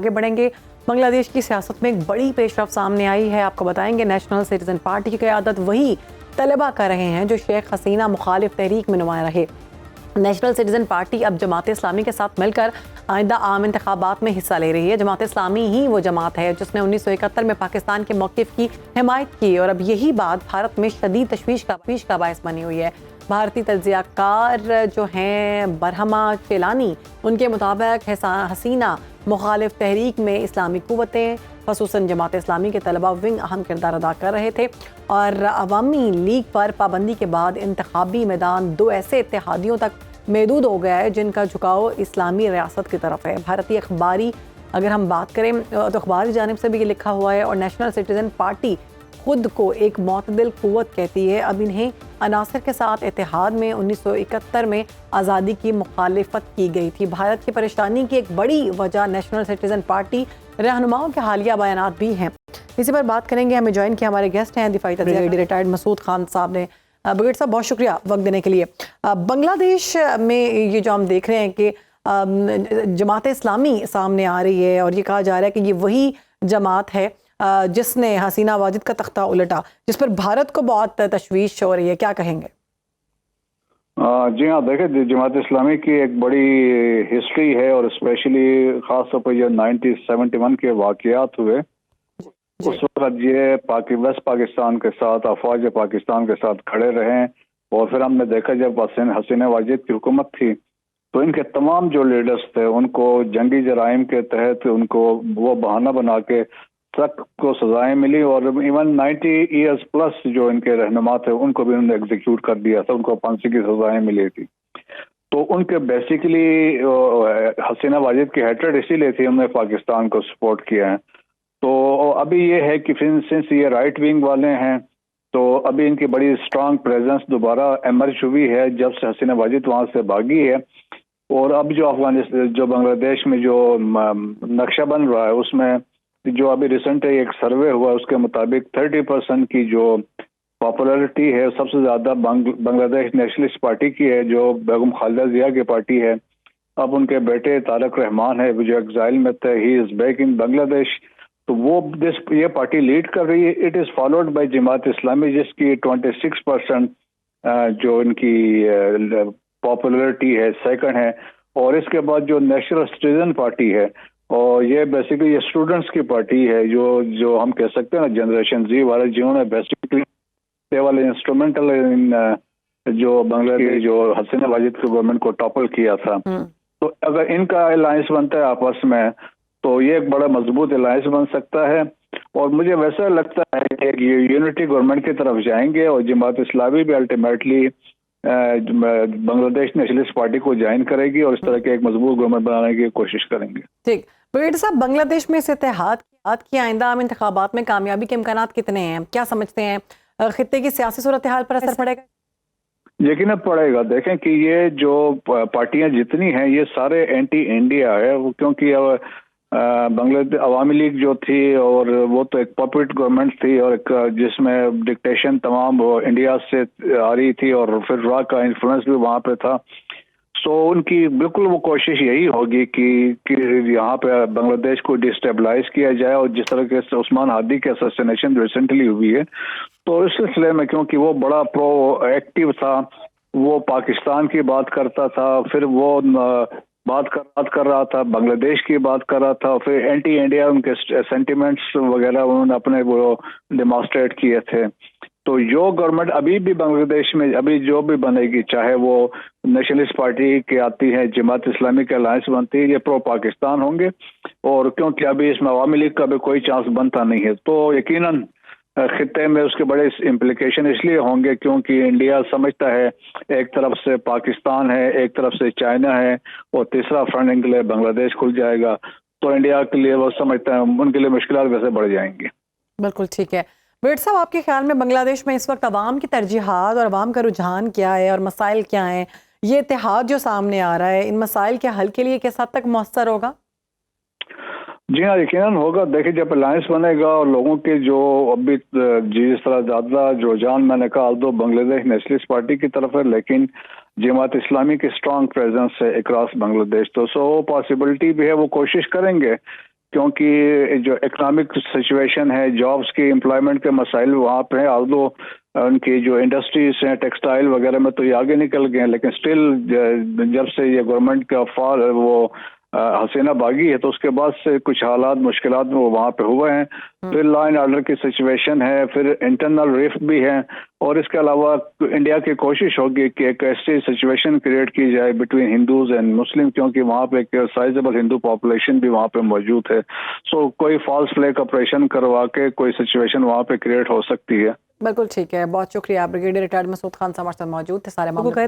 آگے بڑھیں گے۔ بنگلہ دیش کی سیاست میں ایک بڑی پیش رفت سامنے آئی ہے، آپ کو بتائیں گے نیشنل سٹیزن پارٹی کی قیادت وہی طلبہ کر رہے ہیں جو شیخ حسینہ مخالف تحریک میں نمایاں رہے۔ نیشنل سٹیزن پارٹی اب جماعت اسلامی کے ساتھ مل کر آئندہ عام انتخابات میں حصہ لے رہی ہے۔ جماعت اسلامی ہی وہ جماعت ہے جس نے 1971 میں پاکستان کے موقف کی حمایت کی اور اب یہی بات بھارت میں شدید تشویش کا باعث بنی ہوئی ہے۔ بھارتی تجزیہ کار جو ہیں برہما چیلانی، ان کے مطابق حسینہ مخالف تحریک میں اسلامی قوتیں خصوصاً جماعت اسلامی کے طلبہ ونگ اہم کردار ادا کر رہے تھے اور عوامی لیگ پر پابندی کے بعد انتخابی میدان دو ایسے اتحادیوں تک محدود ہو گیا ہے جن کا جھکاؤ اسلامی ریاست کی طرف ہے۔ بھارتی اخباری اگر ہم بات کریں تو اخباری جانب سے بھی یہ لکھا ہوا ہے اور نیشنل سٹیزن پارٹی خود کو ایک معتدل قوت کہتی ہے۔ اب انہیں عناصر کے ساتھ اتحاد میں 1971 میں آزادی کی مخالفت کی گئی تھی۔ بھارت کی پریشانی کی ایک بڑی وجہ نیشنل سٹیزن پارٹی رہنماؤں کے حالیہ بیانات بھی ہیں۔ اسی پر بات کریں گے، ہمیں جوائن کیا ہمارے گیسٹ ہیں دفاعی تجزیہ ریٹائرڈ مسعود خان صاحب نے۔ بریگیڈ صاحب بہت شکریہ وقت دینے کے لیے۔ بنگلہ دیش میں یہ جو ہم دیکھ رہے ہیں کہ جماعت اسلامی سامنے آ رہی ہے اور یہ کہا جا رہا ہے کہ یہ وہی جماعت ہے جس نے حسینہ واجد کا تختہ الٹا، جس پر بھارت کو بہت تشویش ہو رہی ہے، کیا کہیں گے؟ جی ہاں، دیکھیں جماعت اسلامی کی ایک بڑی ہسٹری ہے اور اسپیشلی خاص طور پر جو 1971 کے واقعات ہوئے اس وقت یہ ویسٹ پاکستان کے ساتھ افواج پاکستان کے ساتھ کھڑے رہے اور پھر ہم نے دیکھا جب حسینہ واجد کی حکومت تھی تو ان کے تمام جو لیڈرز تھے ان کو جنگی جرائم کے تحت ان کو وہ بہانہ بنا کے سخت کو سزائیں ملی اور ایون 90 ایئرز پلس جو ان کے رہنما تھے ان کو بھی انہوں نے ایگزیکیوٹ کر دیا تھا، ان کو پھانسی کی سزائیں ملی تھی۔ تو ان کے بیسیکلی حسینہ واجد کی ہیٹریڈ اسی لیے تھی، انہوں نے پاکستان کو سپورٹ کیا ہے۔ تو ابھی یہ ہے کہ سنس یہ رائٹ ونگ والے ہیں تو ابھی ان کی بڑی اسٹرانگ پریزنس دوبارہ ایمرج ہوئی ہے جب سے حسینہ واجد وہاں سے بھاگی ہے۔ اور اب جو افغانستان جو بنگلہ دیش میں جو نقشہ بن رہا ہے اس میں جو ابھی ریسنٹ ایک سروے ہوا اس کے مطابق 30% کی جو پاپولرٹی ہے سب سے زیادہ بنگلہ دیش نیشنلسٹ پارٹی کی ہے جو بیگم خالدہ ضیاء کی پارٹی ہے۔ اب ان کے بیٹے طارق رحمان ہے جو ایگزائل میں تھے، ہی از بیک ان بنگلہ دیش، تو وہ یہ پارٹی لیڈ کر رہی ہے۔ It is followed by Jamaat Islami جس کی 26% جو ان کی پاپولرٹی ہے سیکنڈ ہے، اور اس کے بعد جو نیشنل سٹیزن پارٹی ہے اور یہ بیسیکلی یہ اسٹوڈنٹس کی پارٹی ہے جو ہم کہہ سکتے ہیں نا جنریشن زی والے جنہوں نے بیسیکلی والے انسٹرومنٹل جو بنگلہ دیش جو حسینہ واجد کی گورنمنٹ کو ٹاپل کیا تھا، تو اگر ان کا الائنس بنتا ہے آپس میں تو یہ ایک بڑا مضبوط الائنس بن سکتا ہے اور مجھے ویسا لگتا ہے کہ یہ یونٹی گورنمنٹ کی طرف جائیں گے اور جماعت اسلامی بھی الٹیمیٹلی بنگلہ دیش نیشنلسٹ پارٹی کو جوائن کرے گی اور اس طرح کے ایک مضبوط گورنمنٹ بنانے کی کوشش کریں گے۔ ٹھیک، بریگیڈ صاحب بنگلہ دیش میں اس اتحاد کی آئندہ عام انتخابات میں کامیابی کے امکانات کتنے ہیں؟ کیا سمجھتے ہیں خطے کی سیاسی صورتحال پر اثر پڑے گا؟ یقیناً پڑے گا۔ دیکھیں کہ یہ جو پارٹیاں جتنی ہیں یہ سارے اینٹی انڈیا ہے، کیونکہ بنگلہ عوامی لیگ جو تھی اور وہ تو ایک پپٹ گورنمنٹ تھی اور ایک جس میں ڈکٹیشن تمام انڈیا سے آ رہی تھی اور پھر را کا انفلوئنس بھی وہاں پہ تھا۔ سو ان کی بالکل وہ کوشش یہی ہوگی کہ یہاں پہ بنگلہ دیش کو ڈسٹیبلائز کیا جائے اور جس طرح کے عثمان ہادی کے اساسینیشن ریسنٹلی ہوئی ہے تو اس سلسلے میں کیونکہ وہ بڑا پرو ایکٹیو تھا، وہ پاکستان کی بات کرتا تھا، پھر وہ بات کر رہا تھا بنگلہ دیش کی بات کر رہا تھا، پھر اینٹی انڈیا ان کے سینٹیمنٹس وغیرہ انہوں نے اپنے وہ ڈیمانسٹریٹ کیے تھے۔ تو جو گورنمنٹ ابھی بھی بنگلہ دیش میں ابھی جو بھی بنے گی، چاہے وہ نیشنلسٹ پارٹی کی آتی ہے، جماعت اسلامی کے الائنس بنتی ہے، یہ پرو پاکستان ہوں گے اور کیونکہ ابھی اس میں عوامی لیگ کا بھی کوئی چانس بنتا نہیں ہے تو یقیناً خطے میں اس کے بڑے امپلیکیشن اس لیے ہوں گے کیونکہ انڈیا سمجھتا ہے ایک طرف سے پاکستان ہے، ایک طرف سے چائنا ہے اور تیسرا فرنٹ کے لیے بنگلہ دیش کھل جائے گا تو انڈیا کے لیے وہ سمجھتا ہے ان کے لیے مشکلات ویسے بڑھ جائیں گی۔ بالکل ٹھیک ہے۔ بریگیڈ صاحب آپ کے خیال میں بنگلہ دیش میں اس وقت عوام کی ترجیحات اور عوام کا رجحان کیا ہے اور مسائل کیا ہیں؟ یہ اتحاد جو سامنے آ رہا ہے ان مسائل کے حل کے لیے کس حد تک مؤثر ہوگا؟ جی ہاں، یقیناً ہوگا۔ دیکھیں جب الائنس بنے گا اور لوگوں کے جو ابھی جس طرح زیادہ رجحان میں نے کہا تو بنگلہ دیش نیشنلسٹ پارٹی کی طرف ہے، لیکن جماعت اسلامی کی اسٹرانگ پریزنس ہے اکراس بنگلہ دیش، تو سو پاسبلٹی بھی ہے وہ کوشش کریں گے کیونکہ جو اکنامک سچویشن ہے، جابس کی، امپلائمنٹ کے مسائل وہاں پہ ہیں، آلدو ان کی جو انڈسٹریز ہیں ٹیکسٹائل وغیرہ میں تو یہ آگے نکل گئے ہیں، لیکن اسٹل جب سے یہ گورنمنٹ کا فال وہ حسینہ باغی ہے تو اس کے بعد سے کچھ حالات مشکلات وہ وہاں پہ ہوئے ہیں. پھر لا اینڈ آرڈر کی سچویشن ہے، پھر انٹرنل ریفٹ بھی ہے، اور اس کے علاوہ انڈیا کی کوشش ہوگی کہ ایک ایسی سچویشن کریٹ کی جائے بٹوین ہندوز اینڈ مسلم، کیونکہ وہاں پہ ایک سائزبل ہندو پاپولیشن بھی وہاں پہ موجود ہے. سو کوئی فالس فلیگ آپریشن کروا کے کوئی سچویشن وہاں پہ کریٹ ہو سکتی ہے. بالکل ٹھیک ہے، بہت شکریہ. بریگیڈیئر ریٹائرڈ مسعود خان ہمارے ساتھ موجود تھے. سارے معاملے